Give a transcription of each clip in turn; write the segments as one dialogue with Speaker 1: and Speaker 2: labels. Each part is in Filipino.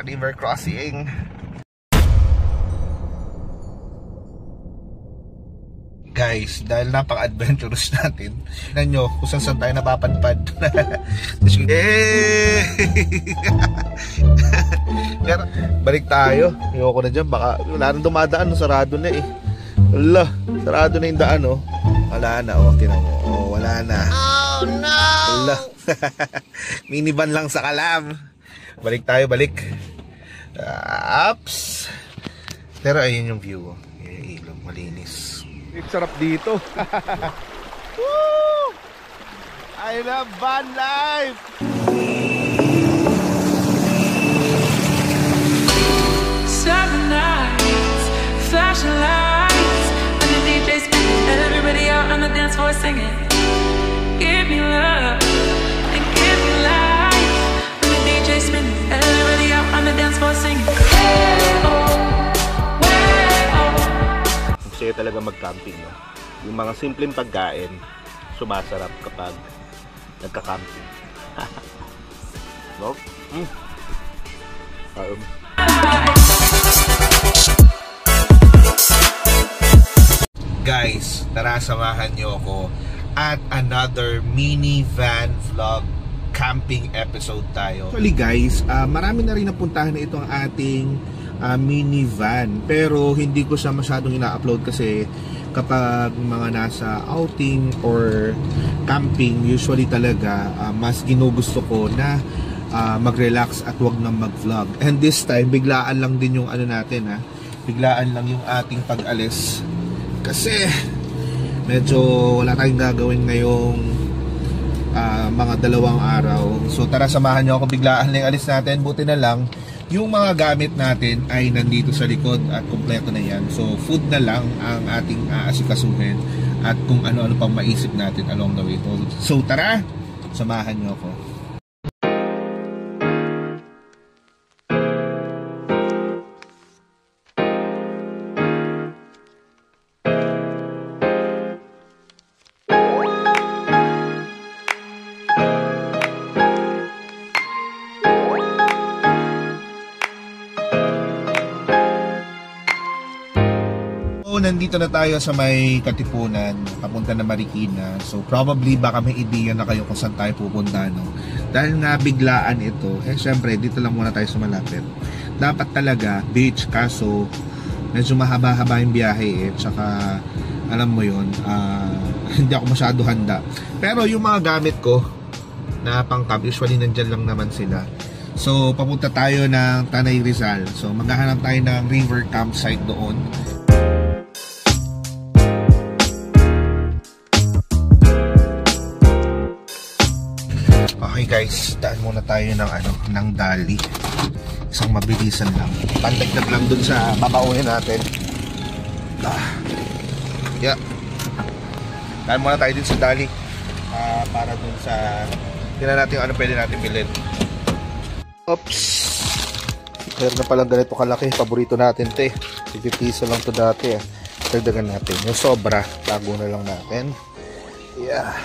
Speaker 1: River crossing. Guys, dahil napaka-adventurous natin, tignan nyo kung saan tayo napapadpad. Pero balik tayo. Ayoko na dyan, baka wala nang dumadaan, sarado na eh. Wala, sarado na yung daan oh. Wala na oh, tinan mo. Oh, wala na. Oh no! Wala. Minivan lang sa Kalam. Balik tayo, balik. Ups. Pero ayun yung view oh. Ilong, malinis. Sarap dito. Woo! I love van life.
Speaker 2: Seven nights, flashing lights, and the DJ spinning, everybody out on the dance floor singing. Give me love and give me life, and the DJ spinning, everybody out on the dance floor singing. Hey, oh.
Speaker 1: Masaya talaga mag-camping, no? Yung mga simpleng pagkain sumasarap kapag nagka-camping. No? Guys, tara samahan nyo ako at another minivan vlog camping episode tayo. Actually guys, marami na rin napuntahan na itong ating minivan, pero hindi ko siya masyadong ina-upload kasi kapag mga nasa outing or camping, usually talaga mas ginugusto ko na mag-relax at wag na mag-vlog. And this time, biglaan lang din yung ano natin biglaan lang yung ating pag-alis kasi medyo wala tayong gagawin ngayong mga 2 araw. So tara, samahan nyo ako, biglaan lang yung alis natin. Buti na lang yung mga gamit natin ay nandito sa likod at kumpleto na yan. So food na lang ang ating aasikasuhin at kung ano-ano pang maisip natin along the way. So tara, samahan nyo ako. Nandito na tayo sa may Katipunan, papunta na Marikina. So probably baka may idea na kayo kung saan tayo pupunta, no? Dahil nga biglaan ito, syempre dito lang muna tayo sa malapit. Dapat talaga beach, kaso medyo mahaba-haba yung biyahe tsaka alam mo yun, hindi ako masyado handa. Pero yung mga gamit ko na pang-camp, usually nandyan lang naman sila. So papunta tayo ng Tanay Rizal. So maghahanap tayo ng river campsite doon. Okay guys, daan muna tayo ng Dali. Isang mabilisan lang. Pandagdag lang dun sa babaunin natin. Yeah. Daan muna tayo din sa Dali. Para dun sa tingnan natin ano pwede natin bilhin. Oops. Meron na palang ganito kalaki. Paborito natin ito eh. 50 piso lang to dati eh. Dagdagan natin. Yung sobra, tago na lang natin. Yeah.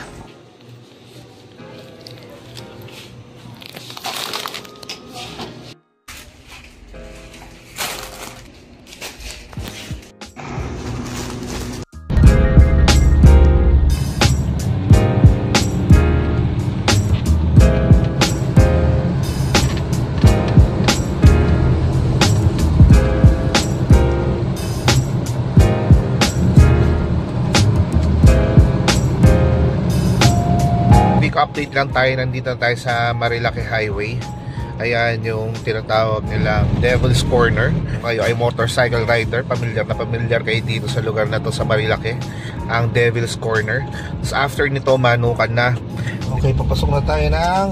Speaker 1: Update lang tayo, nandito tayo sa Marilaki Highway. Ayan yung tinatawag nilang Devil's Corner. Kayo ay motorcycle rider, pamilyar na pamilyar kayo dito sa lugar na to sa Marilaki, ang Devil's Corner. Tapos after nito, Manukan na. Okay, papasok na tayo ng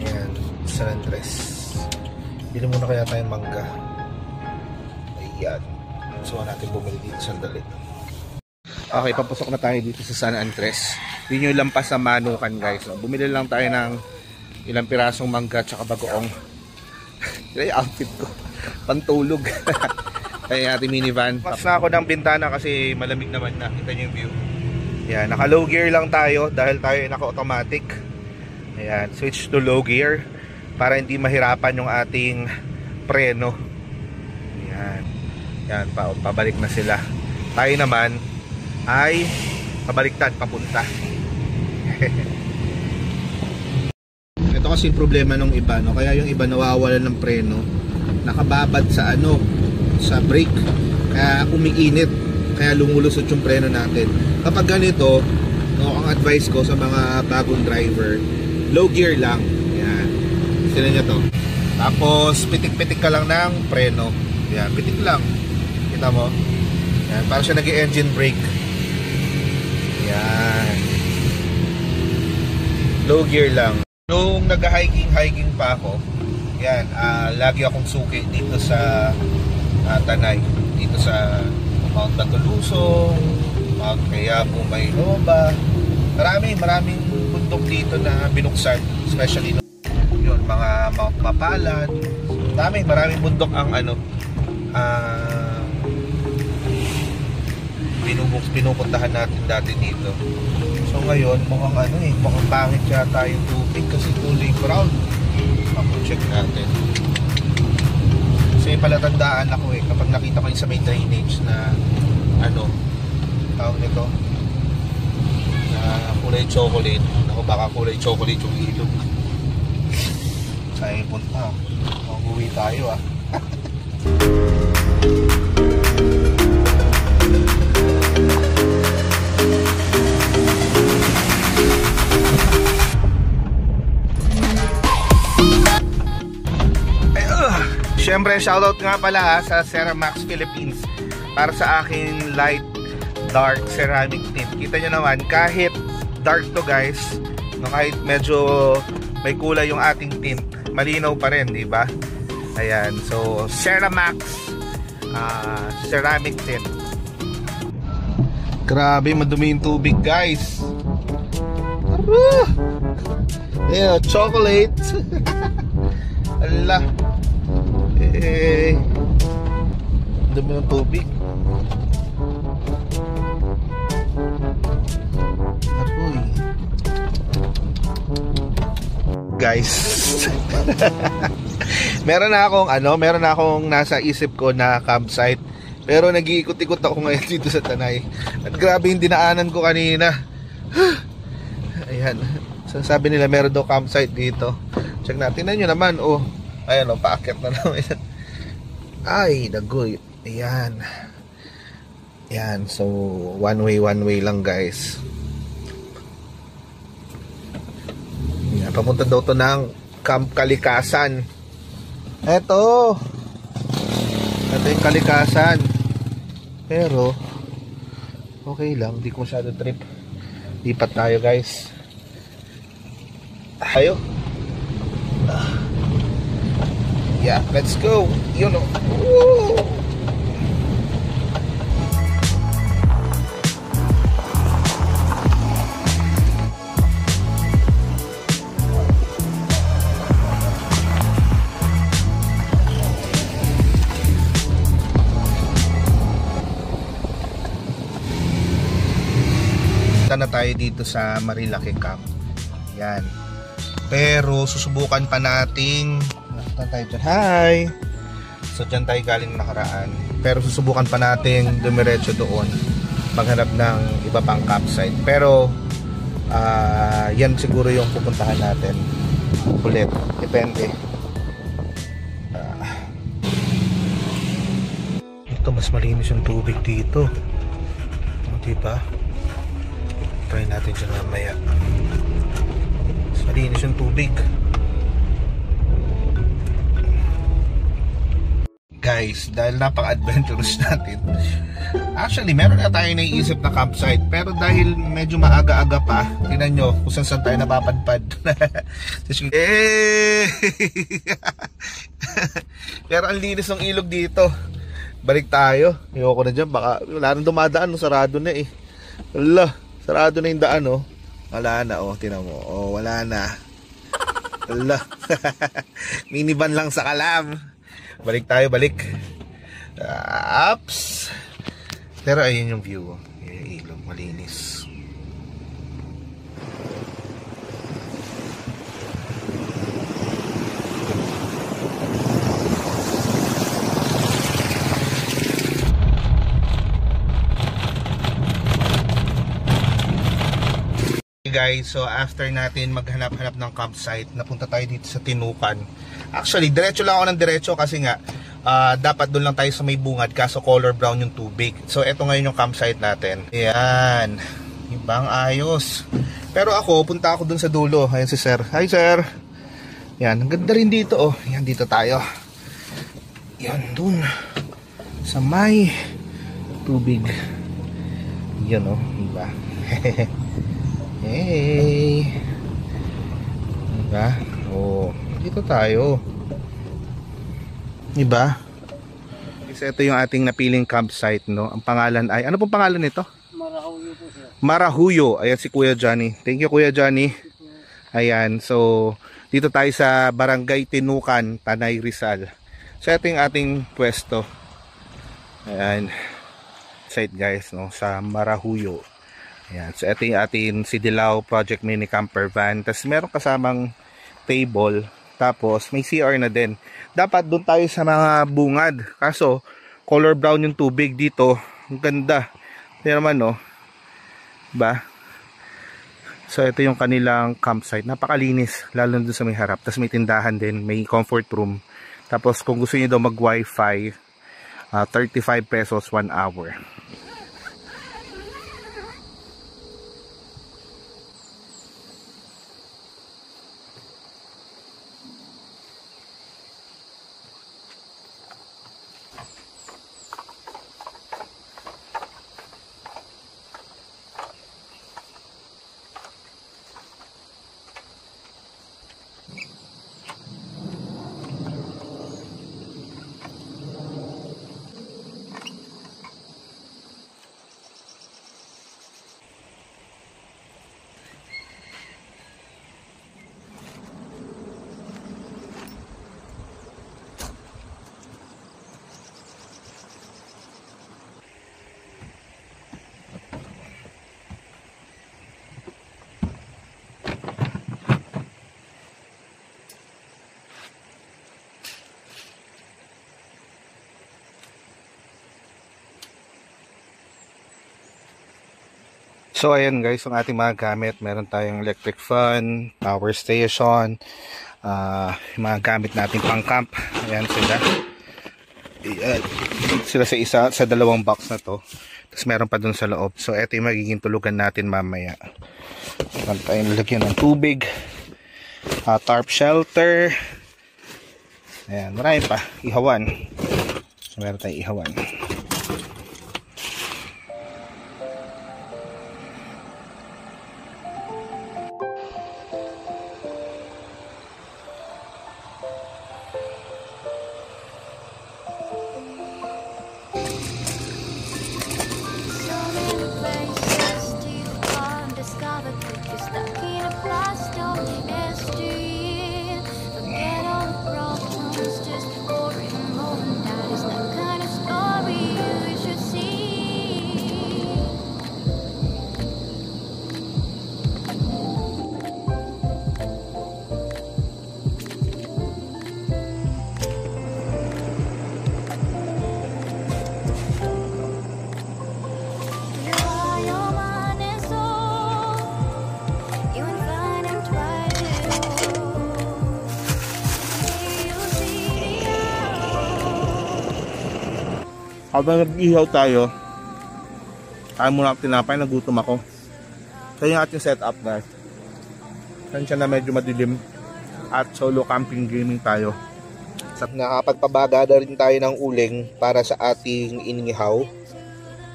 Speaker 1: ayan, San Andres. Bili muna kaya tayong mangga. Ayan, so natin bumili dito sandali. Okay, papasok na tayo dito sa San Andres. Yun yung lampas sa Manukan guys. So, bumili lang tayo ng ilang pirasong mangga tsaka bagoong. Yung outfit ko, pantulog. Kaya ating minivan. Pas na ako ng bintana kasi malamig naman na. Kita nyo yung view. Ayan, naka low gear lang tayo dahil tayo naka automatic. Ayan, switch to low gear. para hindi mahirapan yung ating preno. Yan. Yan, pabalik na sila. Tayo naman ay pabaliktad, papunta. Ito kasi yung problema ng iba, no? Kaya yung iba nawawalan ng preno, nakababad sa ano, sa brake, kaya umiinit, kaya lumulusot yung preno natin. Kapag ganito, no, ang advice ko sa mga bagong driver, low gear lang. Yan, sila nyo to. Tapos pitik-pitik ka lang ng preno. Yan, pitik lang. Kita mo? Yan, para siya nag-engine brake. Yan, low gear lang. Nung nag-hiking pa ako, yan, lagi akong suki dito sa Tanay, dito sa Mount Batulusong, Mount Quiapo, Mayloba. Maraming bundok dito na binuksan, especially yun, mga Mount Mapalad. Maraming bundok ang ano, pinupuntahan natin dati dito. So ngayon, mukhang pangit yata yung tubig kasi kulay brown. Check natin. Kasi palatandaan ako kapag nakita ko yung sa may drainage na ano, tawag nito, na kulay chocolate. Ako, baka kulay chocolate yung ilog. Saan punta? Mag-uwi tayo Siyempre, shoutout nga pala sa Ceramax Philippines para sa aking light dark ceramic tint. Kita nyo naman, kahit dark to guys, no, kahit medyo may kulay yung ating tint, malinaw pa rin, di ba? Ayan, so Ceramax ceramic tint. Grabe, madumi yung tubig guys. Yeah, chocolate. Allah. Dami ng tubig. Apoy. Guys. meron na akong nasa isip ko na campsite. Pero nag-iikot-ikot ako ngayon dito sa Tanay. At grabe yung dinaanan ko kanina. Ayan. So, sabi nila meron daw campsite dito. Check natin. Tingnan nyo naman. Oh. Ayan, paakyat na naman. Ay, dagoy. Ayan. Ayan, so one way lang guys. Ayan, papunta daw to ng Camp Kalikasan. Ito yung Kalikasan. Pero okay lang, di ko masyado trip. Lipat tayo guys. Tayo. Yeah, let's go. You know. Woo! Na tayo dito sa Marilaki Camp. Yan. Pero susubukan pa nating tayo dyan. Hi! So dyan tayo galing nakaraan. Pero susubukan pa natin dumiretso doon maghanap ng iba pang campsite. Pero yan siguro yung pupuntahan natin ulit. Depende. Ito mas malinis yung tubig dito. Diba? Try natin dyan mamaya. Mas malinis yung tubig. Guys, dahil napaka-adventurous natin, actually meron na tayo naiisip na campsite, pero dahil medyo maaga-aga pa, tingnan nyo kung saan tayo napapadpad. Pero ang linis ng ilog dito. Balik tayo. Ayoko na dyan, baka wala nang dumadaan, sarado na eh. Wala, sarado na yung daan oh. Wala na oh, tingnan mo. Oh, wala na. Wala. Minivan lang sa Kalam. Balik tayo, balik. Ups. Pero ayun yung view. Yung ilog, malinis. guys, so after natin maghanap-hanap ng campsite, napunta tayo dito sa Tinukan. Actually, diretso lang ako ng diretso kasi nga dapat doon lang tayo sa may bungad kaso color brown yung tubig. So eto ngayon yung campsite natin. Ayan, ibang ayos. Pero ako, punta ako doon sa dulo. Ayan si sir. Hi sir. Yan, ang ganda rin dito oh. Yan, dito tayo. Yan, doon sa may tubig. Yan oh, diba? Hey, diba? Oh, dito tayo, diba? So ito yung ating napiling campsite, no? Ang pangalan ay, ano pong pangalan nito?
Speaker 3: Marahuyo po sir.
Speaker 1: Marahuyo. Ayan si Kuya Johnny. Thank you Kuya Johnny. Ayan, so dito tayo sa Barangay Tinukan, Tanay Rizal. So ito yung ating pwesto. Ayan, site guys, no? Sa Marahuyo. Ayan, so ito yung ating Sidilaw Project Mini Camper Van. Tapos meron kasamang table. Tapos may CR na din. Dapat doon tayo sa mga bungad. Kaso color brown yung tubig dito. Ang ganda. Hindi naman no. Diba? So ito yung kanilang campsite. Napakalinis. Lalo doon sa may harap. Tapos may tindahan din. May comfort room. Tapos kung gusto niyo daw mag wifi, 35 pesos 1 hour. So ayan guys, ang ating mga gamit, meron tayong electric fan, power station, mga gamit natin pang camp. Ayan sila. Ayan, sila sa dalawang box na to. Tapos meron pa dun sa loob. So ito yung magiging tulugan natin mamaya. Meron tayong lalagyan ng tubig, tarp shelter. Ayan, marami pa. Ihawan. So meron tayong ihawan. Habang nag-ihaw tayo, tayo muna ang tinapay, nagutom ako. So yung ating setup guys. Tansya na medyo madilim at solo camping gaming tayo. Nakapagpabaga na rin tayo ng uling para sa ating inihaw.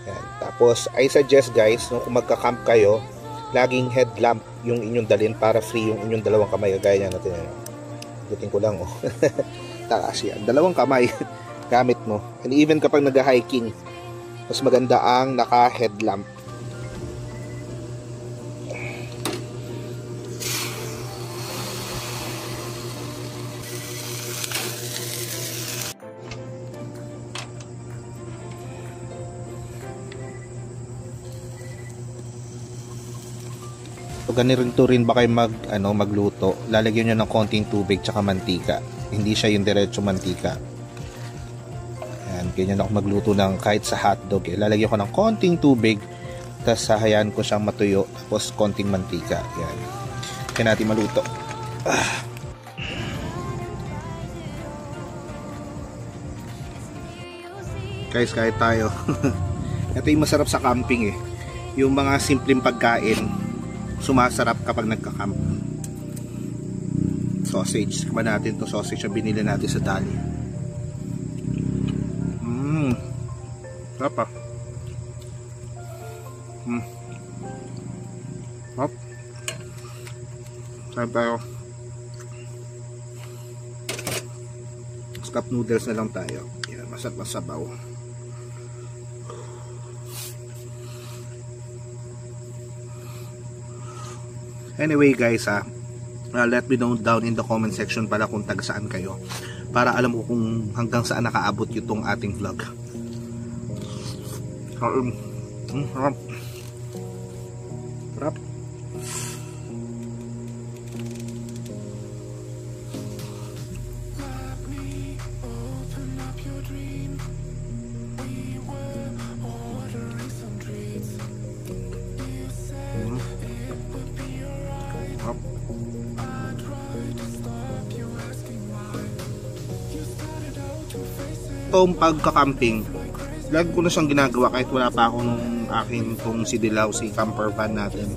Speaker 1: Yan. Tapos I suggest guys, no, kung magka-camp kayo, laging headlamp yung inyong dalhin para free yung inyong dalawang kamay. Gaya niya natin. Gutin ko lang oh. Taas yan. Dalawang kamay gamit mo. And even kapag nag-hiking, mas maganda ang naka-headlamp. So ganito rin ba kayo magluto? Lalagyan nyo ng konting tubig tsaka mantika. Hindi siya yung diretso mantika. Ayan, ganyan ako magluto ng kahit sa hotdog. Lalagyan ko ng konting tubig Tapos hahayaan ko siyang matuyo. Tapos konting mantika. Yan. Kaya natin maluto. Guys, kahit tayo. Ito yung masarap sa camping eh. Yung mga simpleng pagkain, sumasarap kapag nagka-camp. Sausage. Kama natin to sausage na binili natin sa Dali. Sarap ah. Hop. Sarap tayo. Cup noodles na lang tayo. Yan, masarap na sabaw. Anyway guys let me know down in the comment section pala kung taga saan kayo para alam ko kung hanggang saan nakaabot itong ating vlog. Sarap. Sarap. Itong pagka-camping, lagi ko na siyang ginagawa kahit wala pa ako nung akin kung si Dilaw, si camper van natin.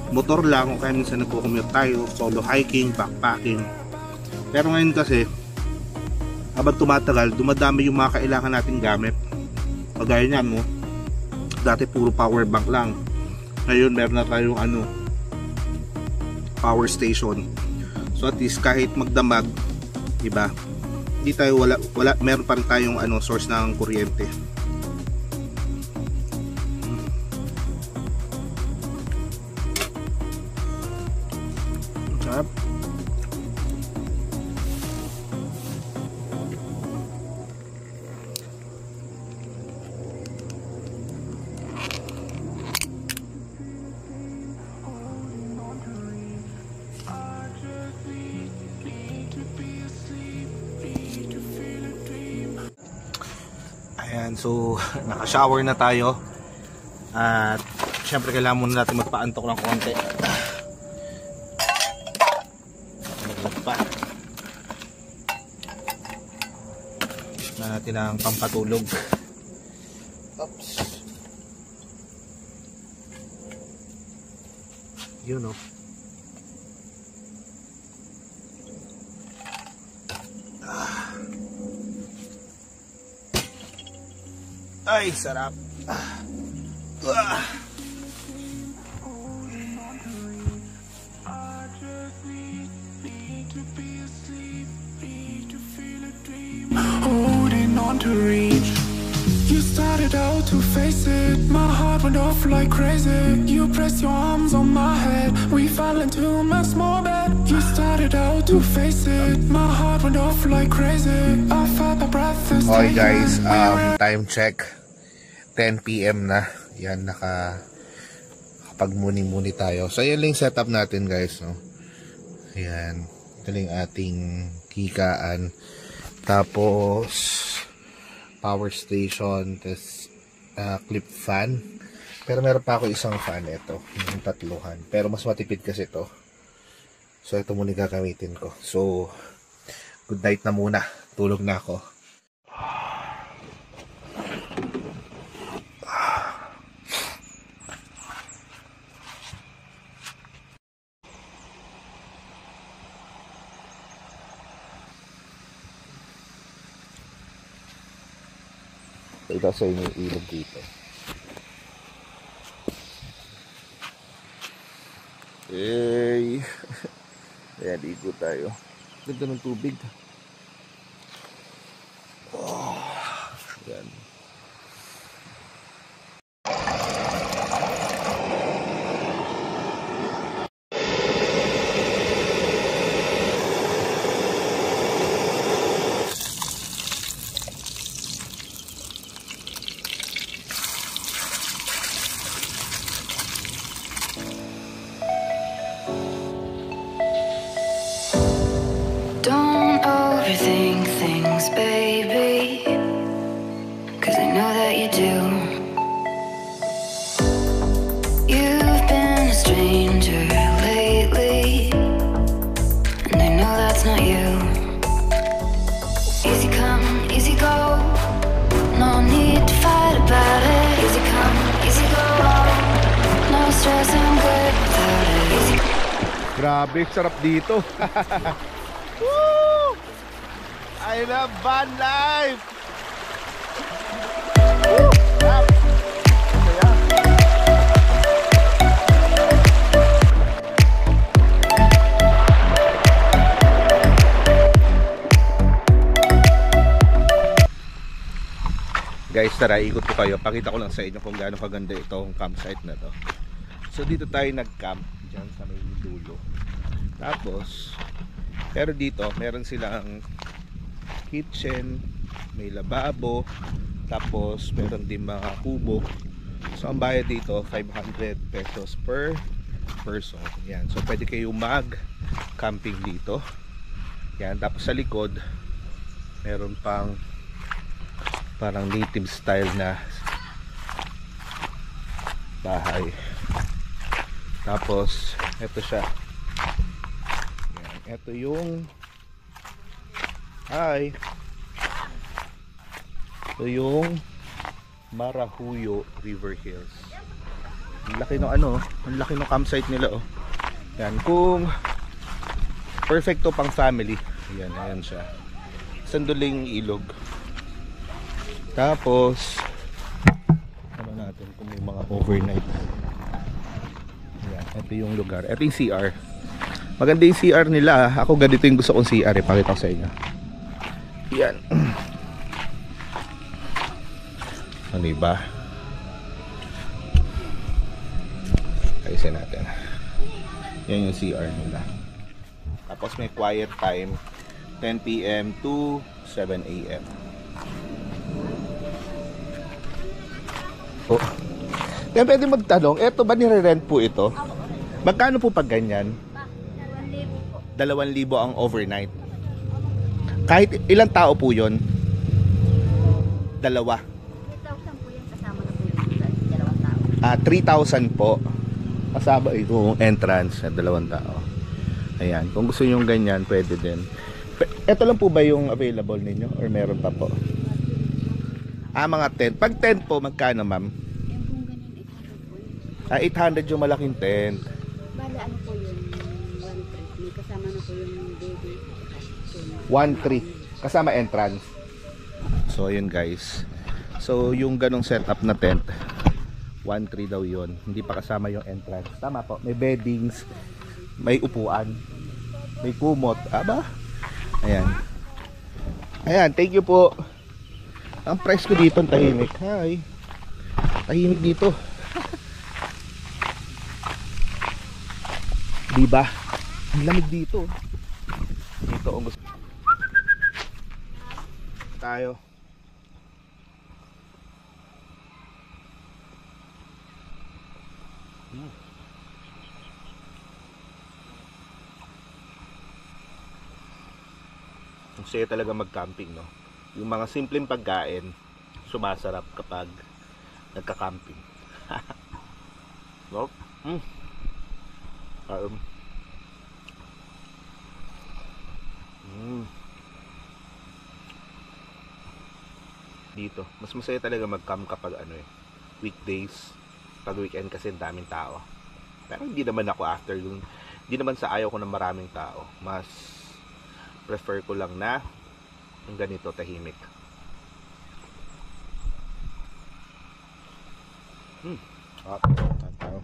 Speaker 1: Motor lang o kaya minsan nagko-commute tayo, solo hiking, backpacking. Pero ngayon kasi, habang tumatagal, dumadami yung mga kailangan nating gamit. Kagaya niyan mo, dati puro power bank lang. Ngayon meron na tayong power station. So at least kahit magdamag, diba? Hindi tayo wala meron pa rin tayong source ng kuryente. Sarap. Ayan, so naka-shower na tayo. At syempre kailangan muna natin magpaantok ng konti. Pa. Na natin ang pampatulog. Oops. Yun o. Ay, sarap.
Speaker 2: Holding on to reach. You started out to face it. My heart went off like crazy. You pressed your arms on my head. We fell into my small bed. You started out to face it. My heart went off like crazy. I felt my breath is
Speaker 1: okay guys, time check 10 PM na. Yan, nakapagmuni-muni tayo. So yan lang setup natin guys, no? Ayan, ito lang ating higaan. Tapos power station, tapos clip fan. Pero meron pa ako isang fan, ito yung tatluhan, pero mas matipid kasi ito. So ito muna gagamitin ko. So good night na muna, tulog na ako. Ito sa inyo yung ilog dito. Hey! Ayan, ikot tayo. Ganda ng tubig. Oh, ayan.
Speaker 2: Overthink things, baby, 'cause I know that you do.
Speaker 1: Grabe, sarap dito. Woo! I love van life. Woo! Sarap. Kaya. Guys, tara, ikot ko kayo. Pakita ko lang sa inyo kung gaano kaganda itong campsite na to. So dito tayo nag-camp dyan sa may dulo. Tapos pero dito meron silang kitchen, may lababo, tapos meron din mga kubo. So ang bayad dito 500 pesos per person. Yan. So pwede kayo mag-camping dito. Yan. Tapos sa likod meron pang parang native style na bahay. Tapos ito siya. Yan. Ito yung ito yung Marahuyo River Hills. Ang laki ng ang laki ng campsite nila oh. Yan, kung perfecto pang family. Yan, ayan siya. Sanduling ilog. Tapos ano natin kung may mga overnight. Yan, ito yung lugar. Ito yung CR. Maganda yung CR nila. Ako ganito yung gusto kong CR. Pakita ko sa inyo. Yan. Ano ba? Ayusin natin. Yan yung CR nila. Tapos may quiet time 10 PM to 7 AM. Oh. Yan, pwede magtanong, eto ba nire-rent po ito? Magkano po pag ganyan? 2,000 ang overnight. Kahit ilang tao po yun? Dalawa.
Speaker 3: 3,000 po yan, kasama na po yung dalawang tao.
Speaker 1: 3,000 po. Kasama yung entrance at dalawang tao. Ayan, kung gusto nyo ganyan, pwede din. Ito lang po ba yung available ninyo? Or meron pa po? Mga tent. Pag tent po, magkano ma'am?
Speaker 3: Yung kung ganyan, 800 po yun.
Speaker 1: 800 yung malaking tent.
Speaker 3: Bale, ano po yun? 1,300. May kasama na po yung baby.
Speaker 1: 1,300. Kasama entrance. So, yun guys. So, yung ganong setup na tent, 1,300 daw yun. Hindi pa kasama yung entrance. Tama po. May beddings, may upuan, may kumot. Aba? Ayan. Ayan, thank you po. Ang price ko dito, tahimik. Hi. Tahimik dito. Diba? Ang lamig dito. Dito ang gusto. Tayo. Ang saya talaga mag-camping, no? Yung mga simpleng pagkain sumasarap kapag nagka-camping. No? Dito, mas masaya talaga mag-camp kapag weekdays. Pag weekend kasi daming tao. Pero hindi naman ako after yung, hindi naman sa ayaw ko ng maraming tao. Mas prefer ko lang na yung ganito, tahimik. Tantaw.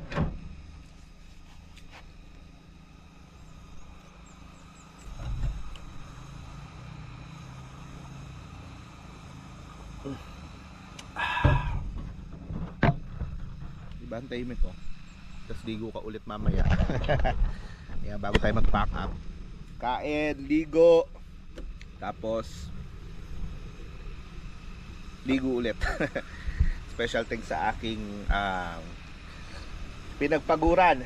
Speaker 1: Diba ang tahimik ko? Tapos ligo ka ulit mamaya. Ayan, bago tayo mag-pack up, kain, ligo, tapos ligo ulit. Special thanks sa aking pinagpaguran.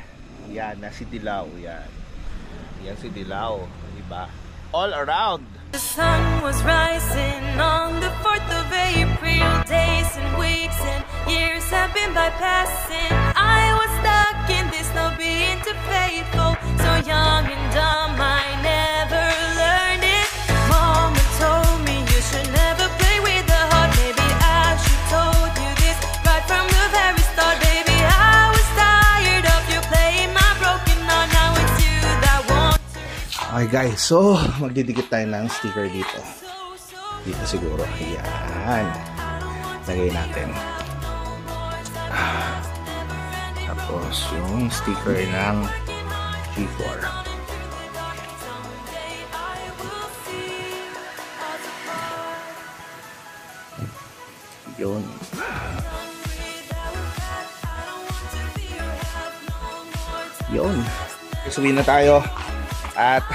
Speaker 1: Yan, na si Dilaw. Yan si Dilaw, diba? All around.
Speaker 2: The sun was rising on the 4th of April. Days and weeks and years have been bypassing. I was stuck in this, no being too faithful. So young and dumb, I never learned it. Mama told me you should never play with the heart. Maybe I should told you this right from the very start. Baby, I was tired
Speaker 1: Okay guys, so magdidikit tayo ng sticker dito. Dito siguro. Ayan. Lagay natin. Tapos yung sticker ng G4. Yun. Yun. Suwi na tayo. At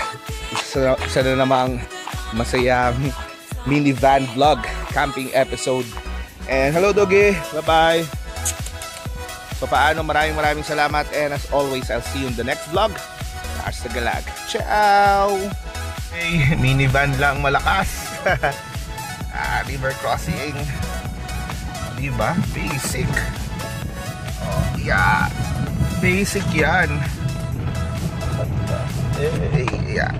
Speaker 1: isa na namang masayang minivan vlog camping episode. And hello Doggy, bye bye. Paano, maraming salamat, and as always I'll see you in the next vlog. Hasta galag. Ciao. Hey, minivan lang malakas. River crossing. Diba? Basic. Oh yeah, basic yan. Yeah.